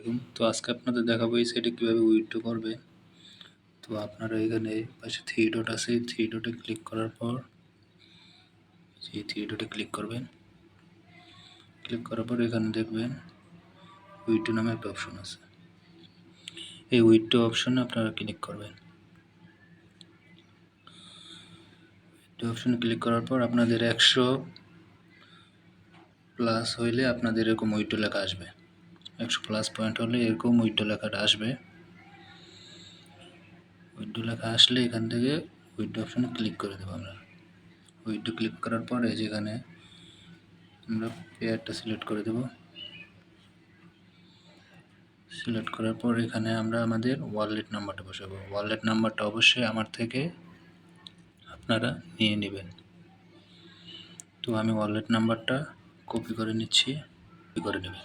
আলাইকুম। তো আজকে আপনাদের দেখাবো এই সাইটে কীভাবে উইথড্র করবে। তো আপনারা এখানে পাশে থ্রি ডট আছে, থ্রি ডটে ক্লিক করার পর এই থ্রি ডটে ক্লিক করবেন। ক্লিক করার পর এখানে দেখবেন উইথড্র নামে একটা অপশন আছে। এই উইথড্র অপশনে আপনারা ক্লিক করবেন। উইথড্র অপশনে ক্লিক করার পর আপনাদের 100 প্লাস হইলে আপনাদের এরকম উইথড্র লেখা আসবে। 100 প্লাস পয়েন্ট হলে এরকম উইথড্র লেখাটা আসবে। উইথড্র লেখা আসলে এখান থেকে উইথড্র অপশনে ক্লিক করে দেবো আমরা। উইথড্র ক্লিক করার পরে যেখানে আমরা পেয়ারটা সিলেক্ট করে দেব। সিলেক্ট করার পর এখানে আমরা আমাদের ওয়ালেট নাম্বারটা বসাবো। ওয়ালেট নাম্বারটা অবশ্যই আমার থেকে আপনারা নিয়ে নেবেন। তো আমি ওয়ালেট নাম্বারটা কপি করে নিচ্ছি, কপি করে নেবেন।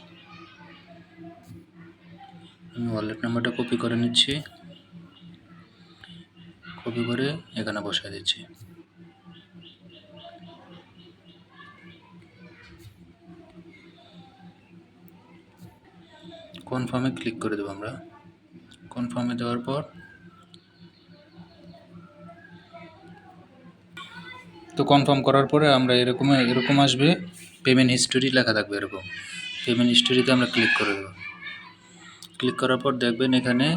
আমি ওয়ালেট নাম্বারটা কপি করে নিচ্ছি, কপি করে এখানে বসায় দিচ্ছি। কনফার্মে ক্লিক করে দেবো আমরা। কনফার্মে দেওয়ার পর তো কনফার্ম করার পরে আমরা এরকম আসবে, পেমেন্ট হিস্টোরি লেখা থাকবে এরকম। পেমেন্ট হিস্টোরিতে আমরা ক্লিক করে দেবো। ক্লিক করার পর দেখবেন এখানে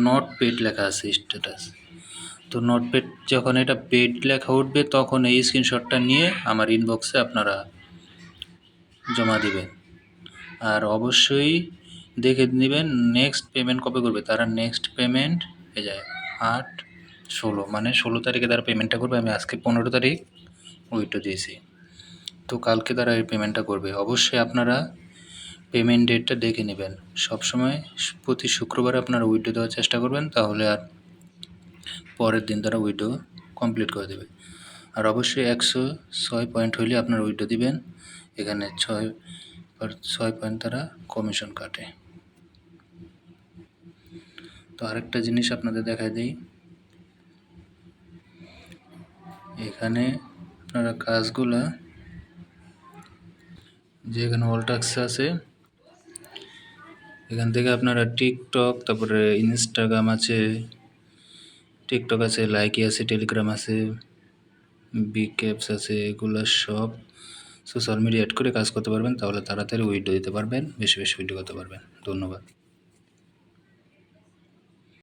নট পেড লেখা আছে স্ট্যাটাস। তো নট পেড যখন এটা পেড লেখা উঠবে তখন এই স্ক্রিনশটটা নিয়ে আমার ইনবক্সে আপনারা জমা দিবেন। আর অবশ্যই দেখে নেবেন নেক্সট পেমেন্ট কবে করবে তারা। নেক্সট পেমেন্ট হয়ে যায় 8/16, মানে 16 তারিখে তারা পেমেন্টটা করবে। আমি আজকে 15 তারিখ উইথড্র দিয়েছি, তো কালকে তারা এই পেমেন্টটা করবে। অবশ্যই আপনারা পেমেন্ট ডেটটা দেখে নেবেন। সবসময় প্রতি শুক্রবারে আপনারা উইথড্র দেওয়ার চেষ্টা করবেন, তাহলে আর পরের দিন তারা উইথড্র কমপ্লিট করে দেবে। আর অবশ্যই 106 পয়েন্ট হইলে আপনারা উইথড্র দিবেন। এখানে 6 পয়েন্ট তারা কমিশন কাটে। তো আরেকটা জিনিস আপনাদের দেখাই দিই, এখানে আপনারা কাজগুলা যে এখানে অল টাস্ক আছে, এখান থেকে আপনারা টিকটক, তারপরে ইনস্টাগ্রাম আছে, টিকটক আছে, লাইকি আছে, টেলিগ্রাম আছে, বিগ অ্যাপস আছে, এগুলো সব সোশ্যাল মিডিয়া অ্যাড করে কাজ করতে পারবেন। তাহলে তাড়াতাড়ি উইথড্র দিতে পারবেন, বেশি বেশি উইথড্র করতে পারবেন। ধন্যবাদ।